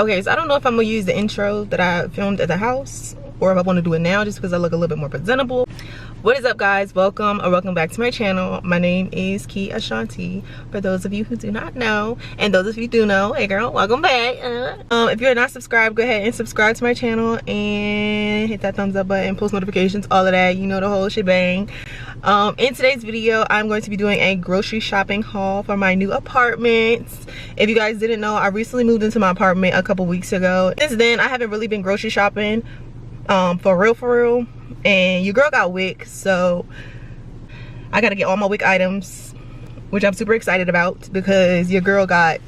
Okay, so I don't know if I'm gonna use the intro that I filmed at the house or if I want to do it now just because I look a little bit more presentable. What is up, guys? Welcome or welcome back to my channel. My name is Key Ashanti, for those of you who do not know, and those of you who do know, hey girl, welcome back. If you're not subscribed, go ahead and subscribe to my channel and hit that thumbs up button, post notifications, all of that, you know, the whole shebang. In today's video, I'm going to be doing a grocery shopping haul for my new apartment. If you guys didn't know, I recently moved into my apartment a couple weeks ago. Since then, I haven't really been grocery shopping for real. And your girl got WIC, so I gotta get all my WIC items, which I'm super excited about because your girl got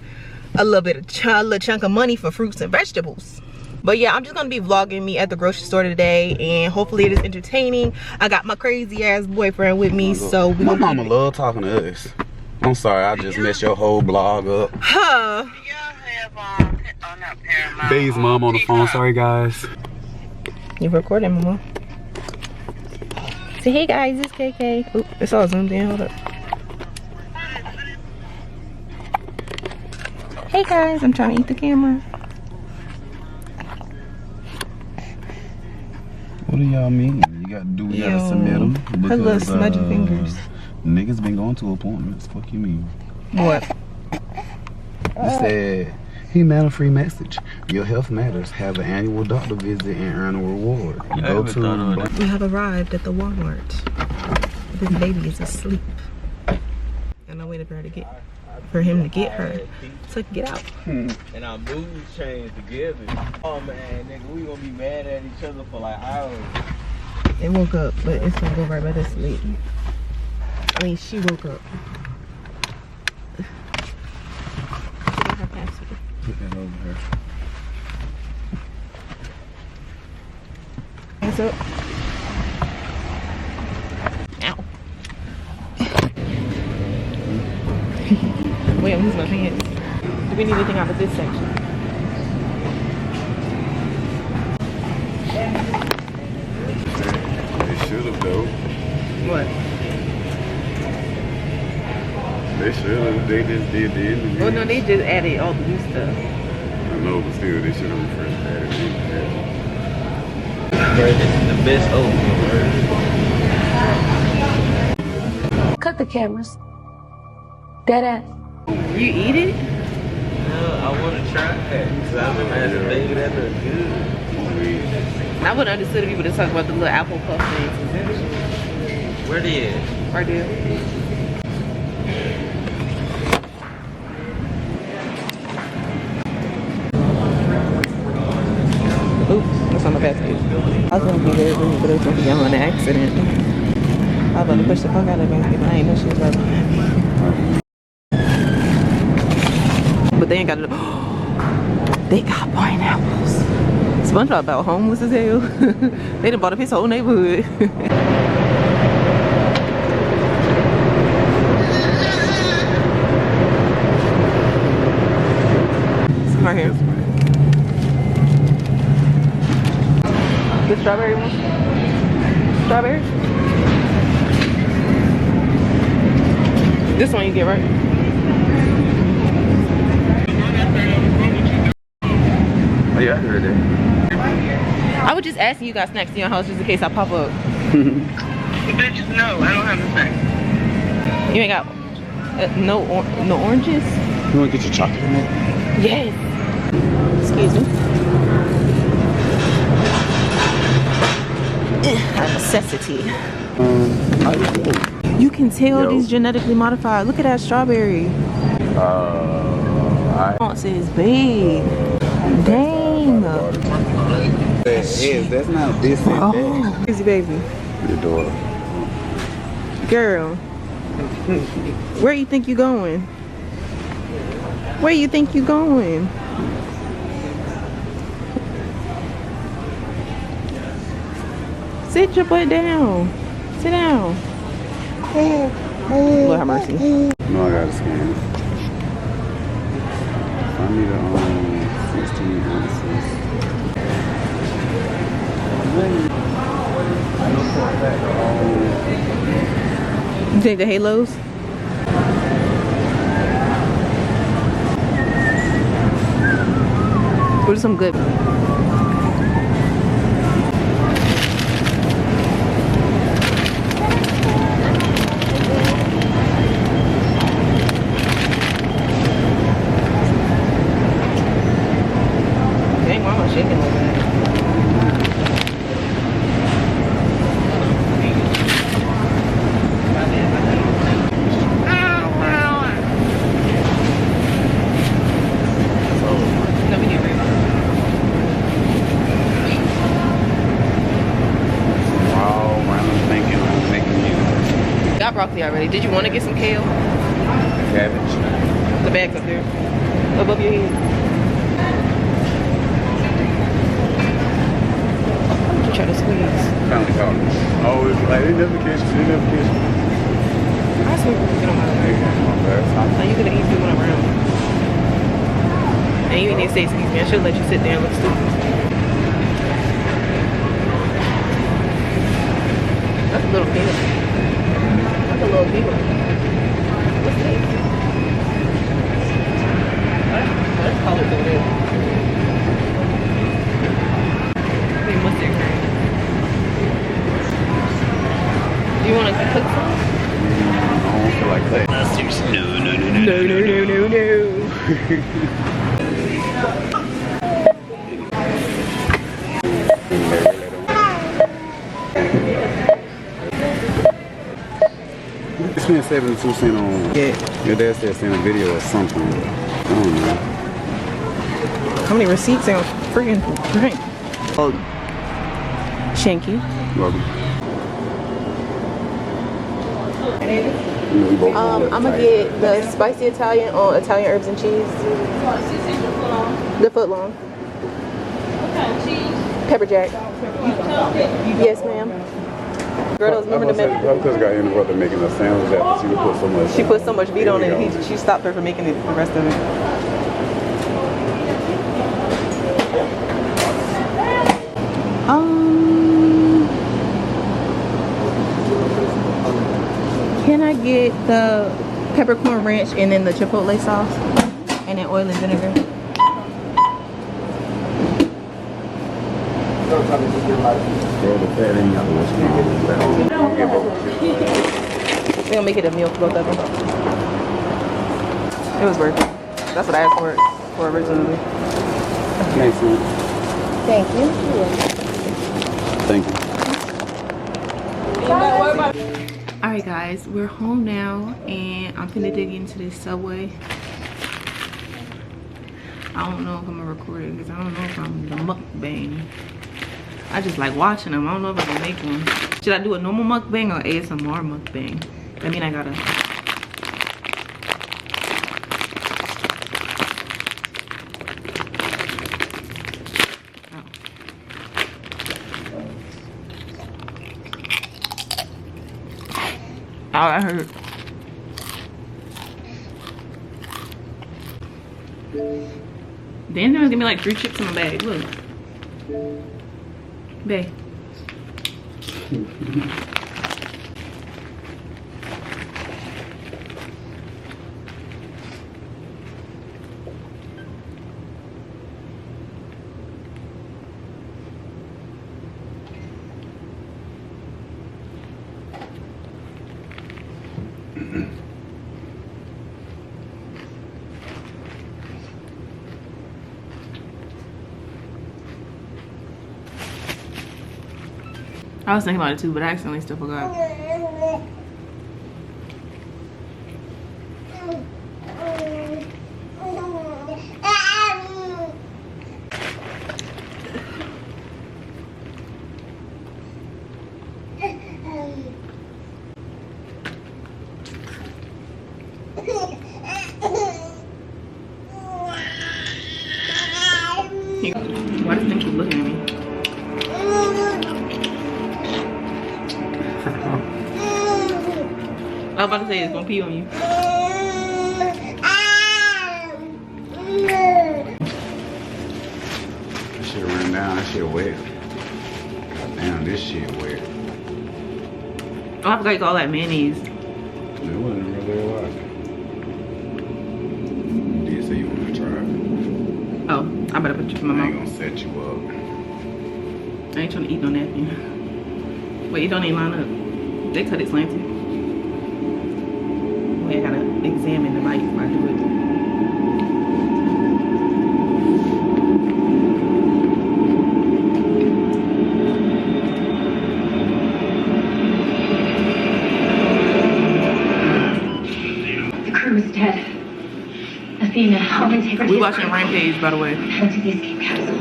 a little chunk of money for fruits and vegetables. But yeah, I'm just gonna be vlogging me at the grocery store today, and hopefully it is entertaining. I got my crazy ass boyfriend with me, so my mama love talking to us. I'm sorry, I just messed your whole blog up. Huh? Bae's mom on the phone. Sorry, guys. You recording, mama? Say hey guys, it's KK. Oop, it's all zoomed in. Hold up. Hey guys, I'm trying to eat the camera. What do y'all mean? You gotta submit them. Her little smudgy fingers. Niggas been going to appointments. Fuck you mean? What? It said, hey man, a free message. Your health matters. Have an annual doctor visit and earn a reward. You go to. We have arrived at the Walmart. This baby is asleep, and I waited for him to get her so I can get out. And our moods changed together. Oh man, nigga, we gonna be mad at each other for like hours. They woke up, but it's gonna go right back to sleep. I mean, she woke up. Put that over her. Hands up. Ow. Wait, I'm losing my pants. Do we need anything out of this section? They should have though. What? They should have. They just did the interview. Well, no, they just added all the new stuff. I know, but still, they should have refreshed that. This is the best oatmeal. Cut the cameras. Dead ass. You eat it? I want to try that. Cause I've been asking baby that look good. I wouldn't understood if you would have talked about the little apple puff things. Where they at? Right there. Oops, that's on the basket. I was gonna be very rude, but it was gonna be on an accident. I was about to push the fuck out of the basket, but I ain't know she was about to. But they ain't got it. They got pineapples. SpongeBob about homeless as hell. They done bought up his whole neighborhood. Right here. The strawberry one? Strawberry? This one you get, right? Oh yeah, I heard that. I was just asking you guys snacks in your house just in case I pop up. Bitch, no, I don't have the snacks. You ain't got no oranges? You wanna get your chocolate in there? Yes. Excuse me. A necessity. You can tell these genetically modified. Look at that strawberry. It says big. Dang. That's not this. Oh, crazy baby. Your daughter. Girl. Where you think you going? Where you think you going? Sit your butt down. Sit down. Lord have mercy. No, I gotta scan it. I need a 16 ounces. You think the Halos? Or some good. Dang, why am I shaking like that? Let me get ready. Wow, random thinking on making music. Got broccoli already. Did you want to get some kale? Cabbage. The bag's up there. Above your head. You try to squeeze. Family college. Oh, it's like, they never kiss you. They never kiss you. I swear, get on my leg. Now you could have easily went around. And you didn't say excuse me. I should let you sit there and look stupid. That's a little peel. That's a little peel. What's that? That's colored over there. They mustard cream. Do you want us to cook some? I don't feel like that. No. You spent 72 cents on. Yeah. Your dad said send a video or something. I don't know. How many receipts on freaking drink? Oh, Shanky. Welcome. I'm gonna get the spicy Italian on Italian herbs and cheese. The foot long. Pepper jack. Yes, ma'am. Girl, those remember the My cousin got interrupted making a sandwich after she put so much. She put so much meat on it. She stopped her from making it the rest of it. Can I get the peppercorn ranch and then the chipotle sauce and then oil and vinegar? Throw the fat in y'all. We're gonna make it a meal for both of them. It was worth it. That's what I asked for originally. Thank you. Thank you. Thank you. Alright guys, we're home now and I'm finna dig into this Subway. I don't know if I'm gonna record it because I don't know if I'm the mukbang. I just like watching them. I don't know if I can make one. Should I do a normal mukbang or ASMR mukbang? I mean, I gotta. Oh, that hurt. Then there was gonna be like 3 chips in my bag. Look. Babe. I was thinking about it too, but I accidentally still forgot. Why does it keep looking at me? I was about to say it's gonna pee on you. That shit ran down. That shit wet. God damn, this shit wet. Oh, I forgot you call that mayonnaise. It wasn't really a lot. You did say you wanted to try it. Oh, I better put you in my I ain't mouth. gonna set you up. I ain't trying to eat no napkin. Wait, it don't even line up. They cut it slanted. Wait, I gotta examine the bite before I do it. The crew is dead. Athena, all integrity. We watching Rampage, by the way. Head to the escape capsule.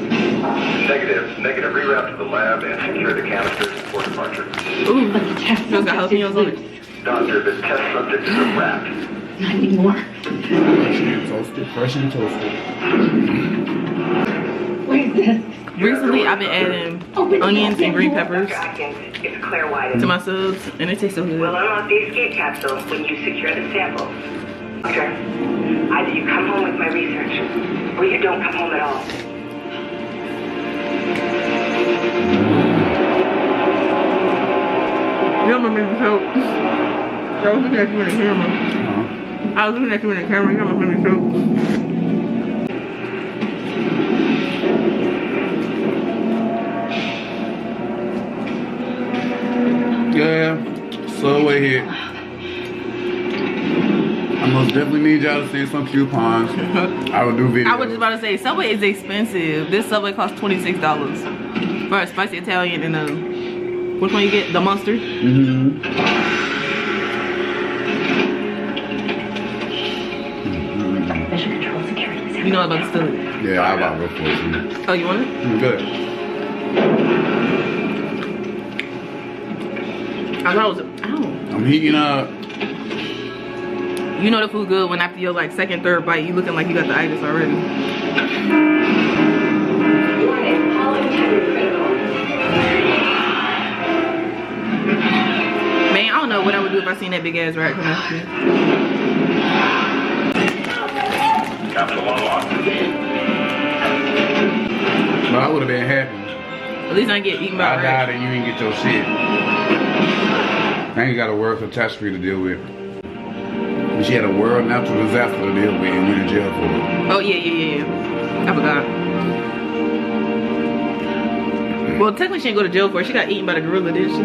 Negative. Reroute to the lab and secure the canisters for departure. Ooh, But the test those got subject is jalapenos on it. loose. Doctor, this test subject is a rat. I need more. Fresh and toasted. What is this? Recently, I've been adding onions and green peppers It's Claire White. to my subs, and it tastes so good. We'll unlock the escape capsule when you secure the samples. Doctor, either you come home with my research, or you don't come home at all. You almost made me choke. I was looking at you in the camera. I was looking at you in the camera. You almost made me choke. Yeah, Subway hit. I most definitely need y'all to send some coupons. I will do videos. I was just about to say, Subway is expensive. This Subway costs $26 for a spicy Italian and a, which one you get? The mustard? Mission control security. You know about the stuff. Yeah, I bought real for you. Oh, you want it? Good. I thought it was, ow. I'm heating up. You know the food good when after your like second, third bite, you looking like you got the itis already. Warning, all intended critical. Man, I don't know what I would do if I seen that big ass rat come after me. Capsule unlocked. Well, I would have been happy. At least I ain't get eaten by I a rat. died and you didn't get your shit. I ain't got a world catastrophe to deal with. But she had a world natural disaster to deal with and went to jail for it. Oh yeah. I forgot. Well, technically she didn't go to jail for it. She got eaten by the gorilla, didn't she?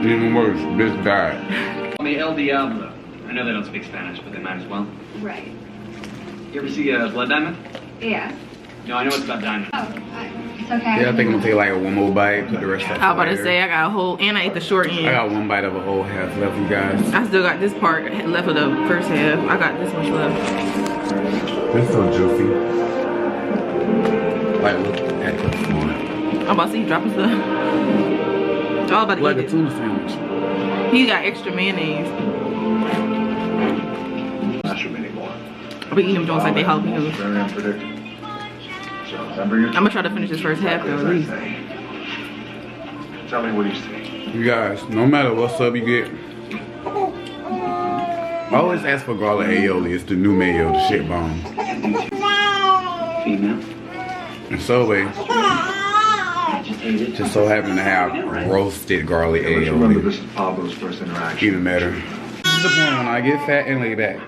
Even worse, bitch died. On the El Diablo. I know they don't speak Spanish, but they might as well. Right. You ever see a blood diamond? Yeah. No, I know it's about diamonds. Oh, it's okay. Yeah, I think I'm gonna take like one more bite, put the rest up. I was about to later. say I got a whole, and I ate the short I end. got one bite of a whole half left, you guys. I still got this part left of the first half. I got this much left. It's so juicy. Like, look at the one. I'm about to see you dropping stuff. All about to Like eat a it. tuna sandwich. He got extra mayonnaise. Not your mini more. I'll be eating them joints like they jalapenos. Very unpredictable. So, remember your I'm gonna try to finish this first half though, at least. Tell me what you see. You guys, no matter what sub you get, I always ask for garlic aioli. It's the new mayo, the shit bomb. Female. And Subway Agitated. just so happen to have roasted garlic Let's remember aioli. this is Pablo's first interaction. Even better. This is the point when I get fat and lay back.